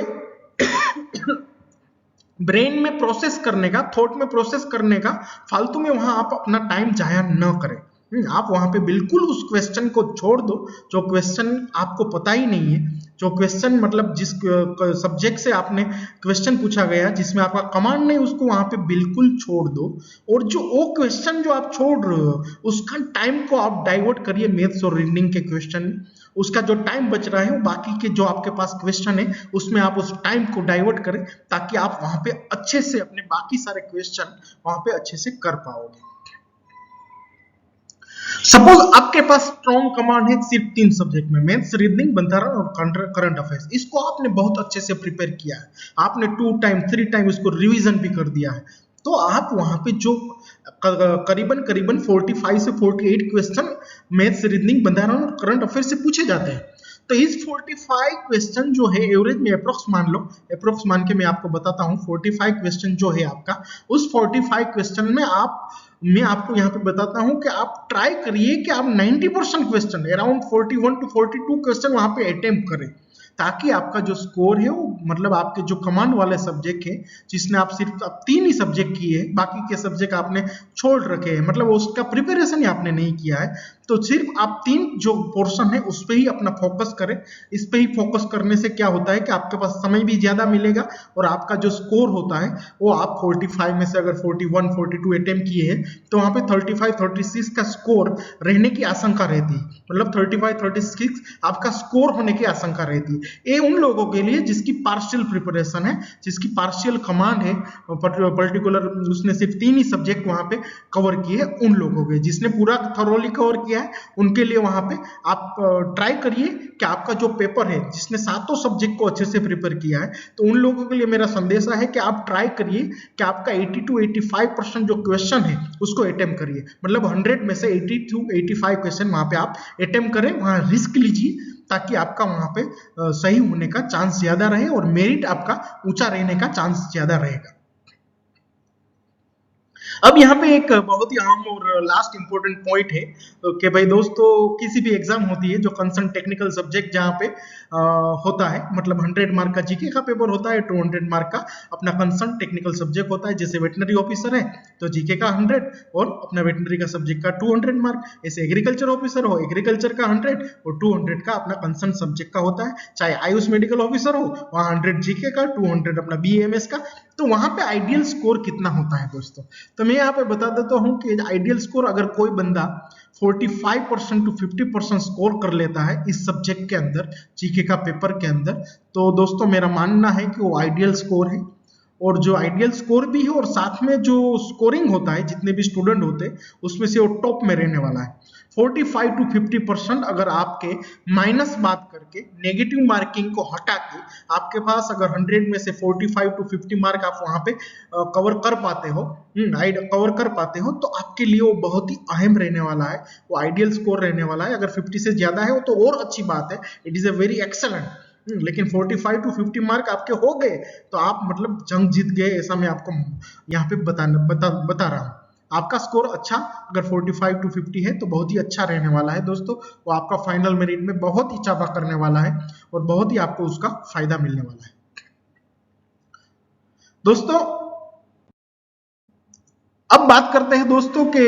ब्रेन में प्रोसेस करने का, थॉट में प्रोसेस करने का फालतू में वहां आप अपना टाइम जाया न करें। आप वहां पे बिल्कुल उस क्वेश्चन को छोड़ दो जो क्वेश्चन आपको पता ही नहीं है, जो क्वेश्चन मतलब जिस सब्जेक्ट से आपने क्वेश्चन पूछा गया जिसमें आपका कमांड नहीं उसको वहां पे बिल्कुल छोड़ दो। और जो वो क्वेश्चन जो आप छोड़ रहे हो उसका टाइम को आप डाइवर्ट करिए मैथ्स और रीजनिंग के क्वेश्चन, उसका जो टाइम बच रहा है वो बाकी के जो आपके पास क्वेश्चन है उसमें आप उस टाइम को डाइवर्ट करें ताकि आप वहां पे अच्छे से अपने बाकी सारे क्वेश्चन वहां पे अच्छे से कर पाओगे। सपोज आपके पास स्ट्रॉन्ग कमांड है सिर्फ 3 सब्जेक्ट में, मैथ्स, रीजनिंग, बंधारण और करंट अफेयर्स, इसको आपने बहुत अच्छे से प्रिपेयर किया है, आपने 2 टाइम 3 टाइम इसको रिवीजन भी कर दिया है, तो आप वहां पे जो करीबन 45 से 48 क्वेश्चन मैथ्स, रीजनिंग, बंधारण और करंट अफेयर से पूछे जाते हैं। तो इस 45 क्वेश्चन जो है एवरेज में अप्रोक्स मान लो, अप्रोक्स मान के मैं आपको बताता हूँ 45 क्वेश्चन जो है आपका, उस 45 क्वेश्चन में मैं आपको यहाँ पे बताता हूँ कि आप ट्राई करिए कि आप 90% क्वेश्चन अराउंड 41 to 42 क्वेश्चन वहां पे अटेम्प्ट करें, ताकि आपका जो स्कोर है वो मतलब आपके जो कमांड वाले सब्जेक्ट है जिसने आप सिर्फ 3 ही सब्जेक्ट किए हैं, बाकी के सब्जेक्ट आपने छोड़ रखे हैं, मतलब उसका प्रिपरेशन ही आपने नहीं किया है, तो सिर्फ आप 3 जो पोर्शन है उस पर ही अपना फोकस करें। इस पे ही फोकस करने से क्या होता है कि आपके पास समय भी ज्यादा मिलेगा और आपका जो स्कोर होता है वो आप 45 में से अगर 41 42 अटेम्प्ट किए हैं तो वहां पे 35 36 का स्कोर रहने की आशंका रहती है, मतलब 35 36 आपका स्कोर होने की आशंका रहती है। ये उन लोगों के लिए जिसकी पार्शियल प्रिपरेशन है, जिसकी पार्शियल कमांड है, पर्टिकुलर उसने सिर्फ 3 ही सब्जेक्ट वहां पे कवर किए, उन लोगों के जिसने पूरा थरोली कवर किया है उनके लिए वहां पे आप ट्राई करिए कि आपका जो पेपर है जिसने 7 सब्जेक्ट को अच्छे से प्रिपेयर किया है, तो उन लोगों के लिए मेरा संदेश है कि आप ट्राई करिए कि आपका 80 to 85% जो क्वेश्चन है उसको अटेम्प्ट करिए, मतलब 100 में से 80 to 85 क्वेश्चन वहां पे आप अटेम्प्ट करें, वहां रिस्क लीजिए ताकि आपका वहां पे सही होने का चांस ज्यादा रहे और मेरिट आपका ऊंचा रहने का चांस ज्यादा रहेगा। अब यहाँ पे एक बहुत ही अहम और लास्ट इंपॉर्टेंट पॉइंट है कि भाई दोस्तों किसी भी एग्जाम होती है जो कंसर्न टेक्निकल सब्जेक्ट जहाँ पे होता है, मतलब 100 मार्क का जीके का पेपर होता है, 200 मार्क का अपना कंसर्न टेक्निकल सब्जेक्ट होता है, जैसे वेटनरी ऑफिसर है तो जीके का 100 और अपना वेटनरी का सब्जेक्ट का 200 मार्क, ऐसे एग्रीकल्चर ऑफिसर हो एग्रीकल्चर का 100 और 200 का अपना कंसर्न सब्जेक्ट का होता है, चाहे आयुष मेडिकल ऑफिसर हो वहां 100 जीके का 200 अपना बीएमएस का। तो वहां पे आइडियल स्कोर कितना होता है दोस्तों, तो मैं यहाँ पे बता देता हूँ कि आइडियल स्कोर अगर कोई बंदा 45% टू 50% स्कोर कर लेता है इस सब्जेक्ट के अंदर, जीके का पेपर के अंदर, तो दोस्तों मेरा मानना है कि वो आइडियल स्कोर है। और जो आइडियल स्कोर भी है और साथ में जो स्कोरिंग होता है, जितने भी स्टूडेंट होते हैं उसमें से वो टॉप में रहने वाला है। 45 टू 50% अगर आपके माइनस बात करके नेगेटिव मार्किंग को हटा के आपके पास अगर 100 में से 45 टू 50 मार्क आप वहां पे कवर कर पाते हो, कवर कर पाते हो, तो आपके लिए वो बहुत ही अहम रहने वाला है, वो आइडियल स्कोर रहने वाला है। अगर 50 से ज्यादा है वो तो और अच्छी बात है, it is a very excellent. लेकिन 45 टू 50 मार्क आपके हो गए तो आप मतलब जंग जीत गए, ऐसा मैं आपको यहाँ पे बता रहा हूँ। आपका स्कोर अच्छा अगर 45 टू 50 है तो बहुत ही अच्छा रहने वाला है दोस्तों, वो आपका फाइनल मेरिट में बहुत ही इजाफा करने वाला है और बहुत ही आपको उसका फायदा मिलने वाला है। दोस्तों अब बात करते हैं दोस्तों के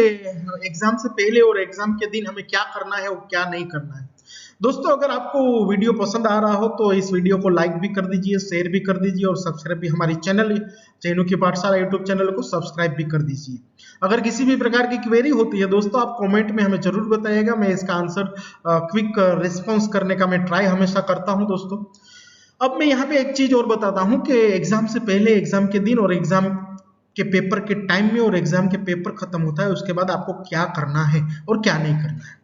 एग्जाम से पहले और एग्जाम के दिन हमें क्या करना है और क्या नहीं करना है। दोस्तों अगर आपको वीडियो पसंद आ रहा हो तो इस वीडियो को लाइक भी कर दीजिए, शेयर भी कर दीजिए और सब्सक्राइब भी, हमारी चैनल चैनू की पाठशाला यूट्यूब चैनल को सब्सक्राइब भी कर दीजिए। अगर किसी भी प्रकार की क्वेरी होती है दोस्तों आप कमेंट में हमें जरूर बताइएगा, मैं इसका आंसर क्विक रिस्पॉन्स करने का मैं ट्राई हमेशा करता हूं दोस्तों। अब मैं यहाँ पे एक चीज और बताता हूँ कि एग्जाम से पहले, एग्जाम के दिन और एग्जाम के पेपर के टाइम में और एग्जाम के पेपर खत्म होता है उसके बाद आपको क्या करना है और क्या नहीं करना है।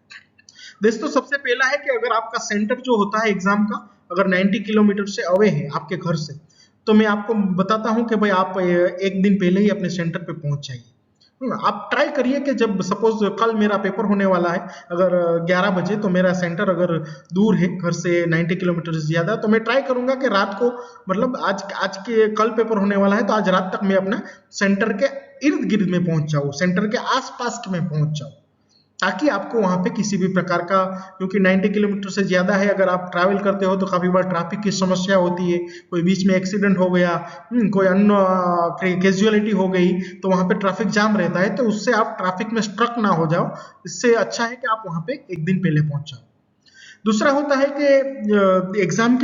दोस्तों सबसे पहला है कि अगर आपका सेंटर जो होता है एग्जाम का अगर 90 किलोमीटर से अवे है आपके घर से, तो मैं आपको बताता हूं कि भाई आप एक दिन पहले ही अपने सेंटर पे पहुंच जाइए। आप ट्राई करिए कि जब सपोज कल मेरा पेपर होने वाला है अगर 11 बजे, तो मेरा सेंटर अगर दूर है घर से 90 किलोमीटर से ज्यादा, तो मैं ट्राई करूंगा कि रात को, मतलब आज के कल पेपर होने वाला है तो आज रात तक मैं अपना सेंटर के इर्द गिर्द में पहुंच जाऊं, सेंटर के आसपास में पहुंच जाऊं, ताकि आपको वहां पे किसी भी प्रकार का, क्योंकि 90 किलोमीटर से ज्यादा है अगर आप ट्रैवल करते हो तो काफी बार ट्रैफिक की समस्या होती है, कोई बीच में एक्सीडेंट हो गया, कोई अन्य कैजुअलिटी हो गई तो वहां पे ट्रैफिक जाम रहता है, तो उससे आप ट्रैफिक में स्ट्रक ना हो जाओ। इससे अच्छा है कि आप वहां पे एक दिन पहले पहुंच जाओ। दूसरा होता है कि एग्जाम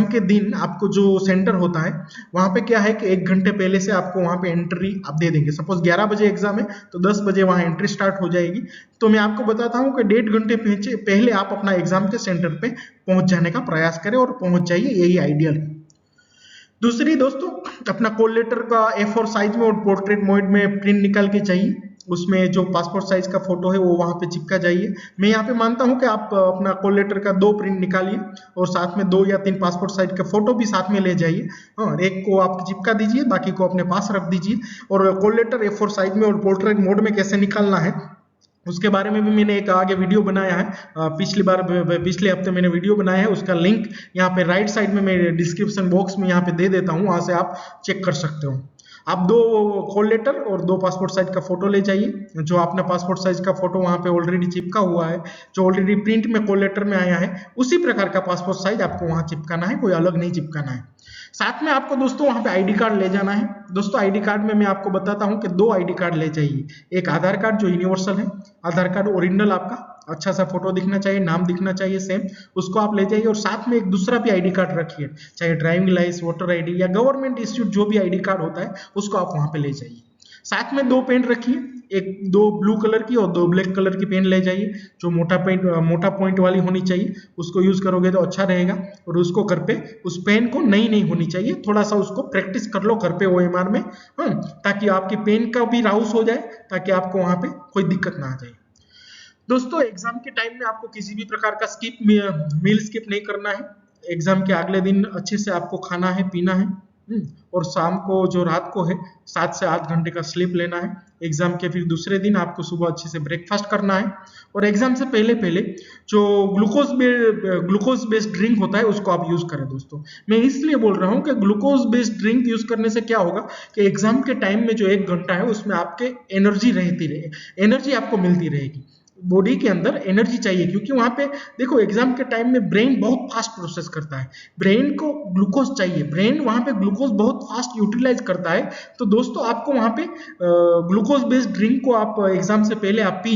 के दिन आपको जो सेंटर होता है वहां पे क्या है कि 1 घंटे पहले से आपको वहां पे एंट्री आप दे देंगे। सपोज 11 बजे एग्जाम है तो 10 बजे वहां एंट्री स्टार्ट हो जाएगी, तो मैं आपको बताता हूं कि 1.5 घंटे पहले आप अपना एग्जाम के सेंटर पे पहुंच जाने का प्रयास करें और पहुंच जाइए, यही आइडियल है। दूसरी दोस्तों अपना कॉल लेटर का A4 साइज में और पोर्ट्रेट मोड में प्रिंट निकाल के चाहिए, उसमें जो पासपोर्ट साइज का फोटो है वो वहां पे चिपका जाइए। मैं यहाँ पे मानता हूँ कि आप अपना कॉल लेटर का 2 प्रिंट निकालिए और साथ में 2 या 3 पासपोर्ट साइज का फोटो भी साथ में ले जाइए। हाँ, एक को आप चिपका दीजिए, बाकी को अपने पास रख दीजिए। और कॉल लेटर A4 साइज में और पोर्ट्रेट मोड में कैसे निकालना है उसके बारे में भी मैंने एक आगे वीडियो बनाया है, पिछले हफ्ते मैंने वीडियो बनाया है, उसका लिंक यहाँ पे राइट साइड में मैं डिस्क्रिप्शन बॉक्स में यहाँ पे दे देता हूँ, वहां से आप चेक कर सकते हो। आप 2 कॉल लेटर और 2 पासपोर्ट साइज का फोटो ले जाइए। जो आपने पासपोर्ट साइज का फोटो वहां पे ऑलरेडी चिपका हुआ है, जो ऑलरेडी प्रिंट में कॉल लेटर में आया है, उसी प्रकार का पासपोर्ट साइज आपको वहां चिपकाना है, कोई अलग नहीं चिपकाना है। साथ में आपको दोस्तों वहां पे आईडी कार्ड ले जाना है। दोस्तों आईडी कार्ड में मैं आपको बताता हूं कि 2 आईडी कार्ड ले जाइए। एक आधार कार्ड जो यूनिवर्सल है, आधार कार्ड ओरिजिनल आपका अच्छा सा फोटो दिखना चाहिए, नाम दिखना चाहिए सेम, उसको आप ले जाइए। और साथ में एक दूसरा भी आईडी कार्ड रखिए, चाहे ड्राइविंग लाइसेंस, वोटर आईडी या गवर्नमेंट इश्यूड जो भी आईडी कार्ड होता है उसको आप वहां पे ले जाइए। साथ में 2 पेन रखिए, 2 ब्लू कलर की और 2 ब्लैक कलर की पेन ले जाइए, जो मोटा पॉइंट वाली होनी चाहिए, उसको यूज करोगे तो अच्छा रहेगा। और उसको घर पे उस पेन को नई नहीं होनी चाहिए, थोड़ा सा उसको प्रैक्टिस कर लो घर पे OMR में, ताकि आपकी पेन का भी राउस हो जाए, ताकि आपको वहां पे कोई दिक्कत ना आ जाए। दोस्तों एग्जाम के टाइम में आपको किसी भी प्रकार का मील स्किप नहीं करना है। एग्जाम के अगले दिन अच्छे से आपको खाना है, पीना है, और शाम को जो रात को है 7 से 8 घंटे का स्लीप लेना है। एग्जाम के फिर दूसरे दिन आपको सुबह अच्छे से ब्रेकफास्ट करना है। और एग्जाम से पहले जो ग्लूकोज बेस्ड ड्रिंक होता है उसको आप यूज करें। दोस्तों मैं इसलिए बोल रहा हूँ कि ग्लूकोज बेस्ड ड्रिंक यूज करने से क्या होगा कि एग्जाम के टाइम में जो 1 घंटा है उसमें आपके एनर्जी रहती रहे, एनर्जी आपको मिलती रहेगी। बॉडी के अंदर एनर्जी चाहिए, क्योंकि वहां पे देखो एग्जाम के टाइम में ब्रेन बहुत फास्ट प्रोसेस करता है, ब्रेन को ग्लूकोज चाहिए, ब्रेन वहां पे ग्लूकोज बहुत फास्ट यूटिलाइज करता है। तो दोस्तों आपको वहां पे ग्लूकोज बेस्ड ड्रिंक को आप एग्जाम से पहले आप पी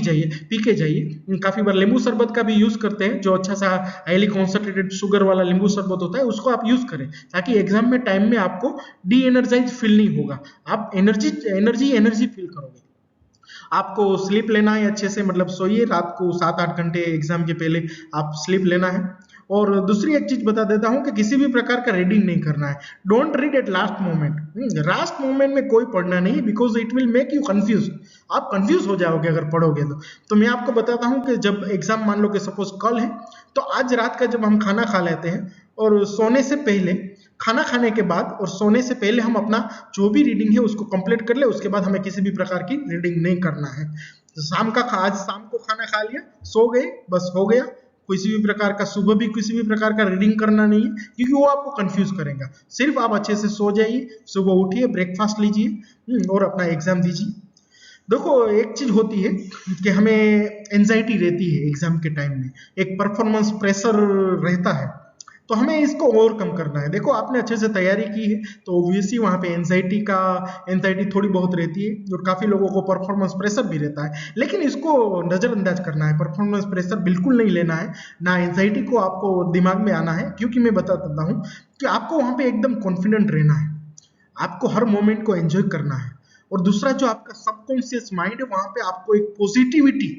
के जाइए। काफी बार नींबू शरबत का भी यूज करते हैं, जो अच्छा सा हाईली कॉन्सेंट्रेटेड शुगर वाला नींबू शरबत होता है, उसको आप यूज करें, ताकि एग्जाम में टाइम में आपको डी एनर्जाइज फील नहीं होगा, आप एनर्जी फील करोगे। आपको स्लीप लेना है अच्छे से, मतलब सोइए रात को 7-8 घंटे एग्जाम के पहले आप स्लीप लेना है। और दूसरी एक चीज बता देता हूं कि किसी भी प्रकार का रीडिंग नहीं करना है, don't read at last moment. Last moment में कोई पढ़ना नहीं, because it will make you confuse, आप कंफ्यूज हो जाओगे अगर पढ़ोगे तो मैं आपको बताता हूं कि जब एग्जाम मान लो कि सपोज कल है, तो आज रात का जब हम खाना खा लेते हैं और सोने से पहले, खाना खाने के बाद और सोने से पहले हम अपना जो भी रीडिंग है उसको कंप्लीट कर ले, उसके बाद हमें किसी भी प्रकार की रीडिंग नहीं करना है। आज शाम को खाना खा लिया, सो गए, बस हो गया, किसी भी प्रकार का सुबह भी किसी भी प्रकार का रीडिंग करना नहीं है, क्योंकि वो आपको कंफ्यूज करेगा। सिर्फ आप अच्छे से सो जाइए, सुबह उठिए, ब्रेकफास्ट लीजिए और अपना एग्जाम दीजिए। देखो एक चीज होती है कि हमें एंजाइटी रहती है एग्जाम के टाइम में, एक परफॉर्मेंस प्रेशर रहता है, तो हमें इसको ओवरकम करना है। देखो आपने अच्छे से तैयारी की है तो ऑब्वियसली वहां पे एंजाइटी थोड़ी बहुत रहती है, और काफी लोगों को परफॉर्मेंस प्रेशर भी रहता है, लेकिन इसको नजरअंदाज करना है, परफॉर्मेंस प्रेशर बिल्कुल नहीं लेना है, ना एंजाइटी को आपको दिमाग में आना है, क्योंकि मैं बता देता हूँ कि आपको वहां पे एकदम कॉन्फिडेंट रहना है, आपको हर मोमेंट को एंजॉय करना है। और दूसरा जो आपका सबकॉन्शियस माइंड है, वहां पे आपको एक पॉजिटिविटी,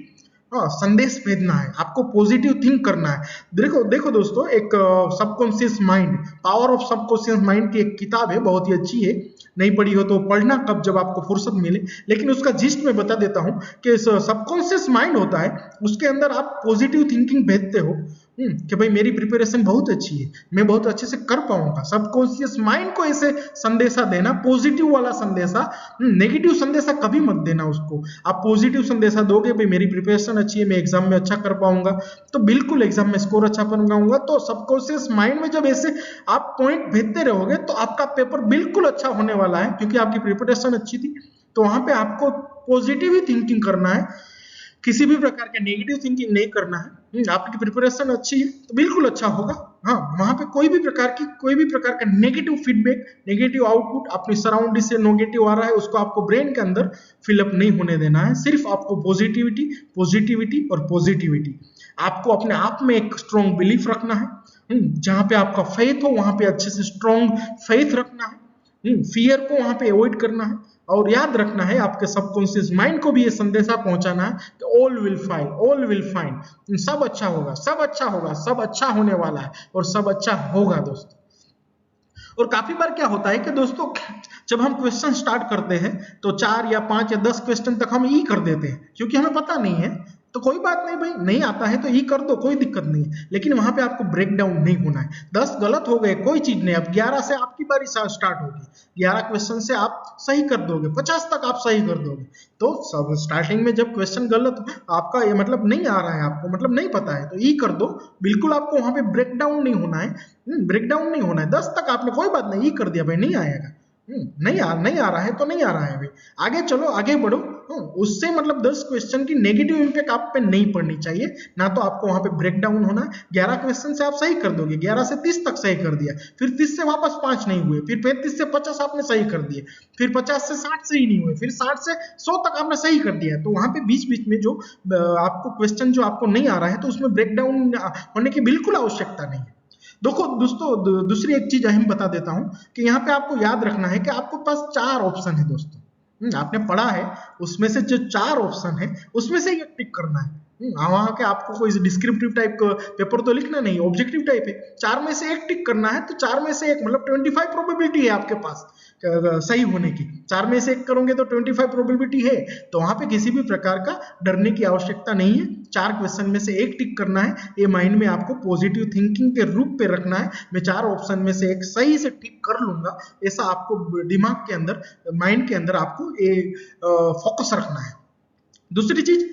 हाँ, संदेश भेजना है, आपको पॉजिटिव थिंक करना है। देखो देखो दोस्तों, एक subconscious mind, power of subconscious mind की एक किताब है, बहुत ही अच्छी है, नहीं पढ़ी हो तो पढ़ना कब जब आपको फुर्सत मिले, लेकिन उसका जिस्ट मैं बता देता हूँ कि सबकॉन्शियस माइंड होता है, उसके अंदर आप पॉजिटिव थिंकिंग भेजते हो कि भाई मेरी प्रिपरेशन बहुत अच्छी है, मैं बहुत अच्छे से कर पाऊंगा। सबकॉन्शियस माइंड को ऐसे संदेशा देना, पॉजिटिव वाला संदेशा, नेगेटिव संदेशा कभी मत देना उसको। आप पॉजिटिव संदेशा दोगे, भाई मेरी प्रिपरेशन अच्छी है, मैं एग्जाम में अच्छा कर पाऊंगा, तो बिल्कुल एग्जाम में स्कोर अच्छा बनाऊंगा। तो सबकॉन्शियस माइंड में जब ऐसे आप पॉइंट भेजते रहोगे, तो आपका पेपर बिल्कुल अच्छा होने वाला है, क्योंकि आपकी प्रिपरेशन अच्छी थी। तो वहां पे आपको पॉजिटिव ही थिंकिंग करना है, किसी भी प्रकार का नेगेटिव थिंकिंग नहीं करना है। आपकी प्रिपरेशन अच्छी है तो बिल्कुल अच्छा होगा। हाँ, वहां पे कोई भी प्रकार का नेगेटिव फीडबैक, नेगेटिव आउटपुट अपनी सराउंडिंग से नेगेटिव आ रहा है, उसको आपको ब्रेन के अंदर फिलअप नहीं होने देना है। सिर्फ आपको पॉजिटिविटी पॉजिटिविटी और पॉजिटिविटी, आपको अपने आप में एक स्ट्रॉन्ग बिलीफ रखना है। जहां पे आपका फेथ हो, वहां पे अच्छे से स्ट्रॉन्ग फेथ रखना है। फियर को वहां पे अवॉइड करना है, और याद रखना है आपके सबकॉन्शियस माइंड को भी ये संदेशा पहुंचाना है कि ऑल विल फाइन, सब अच्छा होगा, सब अच्छा होगा, सब अच्छा होने वाला है, और सब अच्छा होगा दोस्तों। और काफी बार क्या होता है कि दोस्तों, जब हम क्वेश्चन स्टार्ट करते हैं तो 4 या 5 या 10 क्वेश्चन तक हम ई कर देते हैं, क्योंकि हमें पता नहीं है, तो कोई बात नहीं भाई, नहीं आता है तो ई कर दो, कोई दिक्कत नहीं है, लेकिन वहां पे आपको ब्रेक डाउन नहीं होना है। 10 गलत हो गए कोई चीज नहीं, अब 11 से आपकी बारी स्टार्ट होगी, 11 क्वेश्चन से आप सही कर दोगे, 50 तक आप सही कर दोगे। तो सब स्टार्टिंग में जब क्वेश्चन गलत आपका ये मतलब नहीं आ रहा है, आपको मतलब नहीं पता है, तो ई कर दो, बिल्कुल आपको वहां पे ब्रेक डाउन नहीं होना है। ब्रेक डाउन नहीं होना है। 10 तक आपने कोई बात नहीं, ई कर दिया भाई, नहीं आएगा, नहीं आ रहा है तो नहीं आ रहा है भाई, आगे चलो, आगे बढ़ो। उससे मतलब 10 क्वेश्चन की नेगेटिव इंपैक्ट आप पे नहीं पड़नी चाहिए, ना तो आपको वहां पे ब्रेक डाउन होना। 11 क्वेश्चन से आप सही कर दोगे, 11 से 30 तक सही कर दिया, फिर 30 से वापस 5 नहीं हुए, फिर 35 से 50 आपने सही कर दिए, फिर 50 से 60 सही नहीं हुए, फिर 60 से 100 तक आपने सही कर दिया। तो वहां पे बीच बीच में जो आपको क्वेश्चन जो आपको नहीं आ रहा है, तो उसमें ब्रेक डाउन होने की बिल्कुल आवश्यकता नहीं है। देखो दोस्तों, दूसरी एक चीज अहम बता देता हूं कि यहाँ पे आपको याद रखना है कि आपके पास 4 ऑप्शन है दोस्तों। आपने पढ़ा है, उसमें से जो 4 ऑप्शन है उसमें से एक टिक करना है। वहां के आपको कोई डिस्क्रिप्टिव टाइप का पेपर तो लिखना नहीं, ऑब्जेक्टिव टाइप है, 4 में से एक टिक करना है। तो 4 में से एक मतलब 25 प्रोबेबिलिटी है आपके पास सही होने की, 4 में से एक करोगे तो 25 प्रोबेबिलिटी है। तो वहां पे किसी भी प्रकार का डरने की आवश्यकता नहीं है, 4 क्वेश्चन में से एक टिक करना है। ये माइंड में आपको पॉजिटिव थिंकिंग के रूप पे रखना है, मैं 4 ऑप्शन में से एक सही से टिक कर लूंगा, ऐसा आपको दिमाग के अंदर, माइंड के अंदर आपको फोकस रखना है। दूसरी चीज,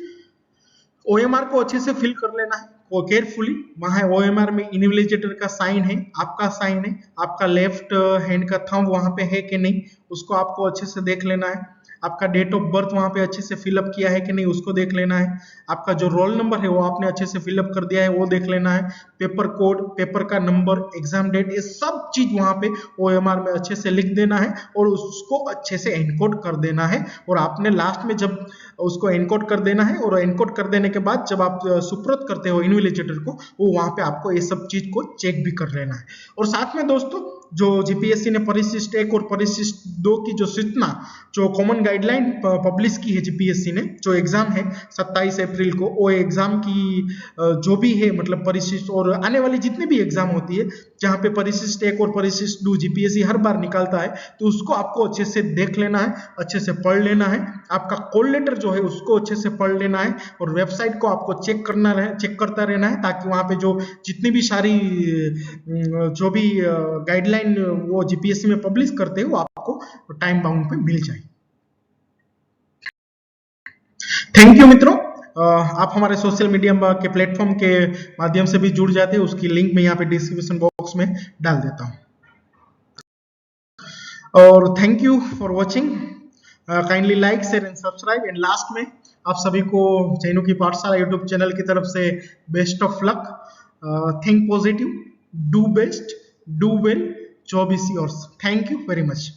ओएमआर को अच्छे से फिल कर लेना है, वो केयरफुली। वहां ओएमआर में इन्विजिलेटर का साइन है, आपका साइन है, आपका लेफ्ट हैंड का थंब वहां पे है कि नहीं, उसको आपको अच्छे से देख लेना है। आपका डेट ऑफ बर्थ वहां पे अच्छे से फिलअप किया है कि नहीं उसको देख लेना है, आपका जो रोल नंबर है वो आपने अच्छे से फिलअप कर दिया है वो देख लेना है, पेपर कोड, पेपर का नंबर, एग्जाम डेट, ये सब चीज वहां पे OMR में अच्छे से लिख देना है और उसको अच्छे से एनकोड कर देना है। और आपने लास्ट में जब उसको एनकोड कर देना है और एनकोड कर देने के बाद जब आप सुपुर्द करते हो इन्विजिलेटर को, वो वहां पे आपको ये सब चीज को चेक भी कर लेना है। और साथ में दोस्तों जो जीपीएससी ने परिशिष्ट 1 और परिशिष्ट 2 की जो सूचना, जो कॉमन गाइडलाइन पब्लिश की है जीपीएससी ने, जो एग्जाम है 27 अप्रैल को, वो एग्जाम की जो भी है मतलब परिशिष्ट और आने वाली जितनी भी एग्जाम होती है जहां पे परिशिष्ट 1 और परिशिष्ट 2 जीपीएससी हर बार निकालता है, तो उसको आपको अच्छे से देख लेना है, अच्छे से पढ़ लेना है, आपका कॉल लेटर जो है उसको अच्छे से पढ़ लेना है और वेबसाइट को आपको चेक करता रहना है, ताकि वहां पे जो जितनी भी सारी जो भी गाइडलाइन वो जीपीएससी में पब्लिश करते हैं वो आपको टाइम बाउंड पे मिल जाए। थैंक यू मित्रों, आप हमारे सोशल मीडिया के प्लेटफॉर्म के माध्यम से भी जुड़ जाते हैं, उसकी लिंक मैं यहाँ पे डिस्क्रिप्शन बॉक्स में डाल देता हूँ। और thank you for watching, kindly like share and subscribe. And last में आप सभी को जैनू की पाठशाला यूट्यूब चैनल की तरफ से best of luck, think positive, do best, do well, job is yours. Thank you very much.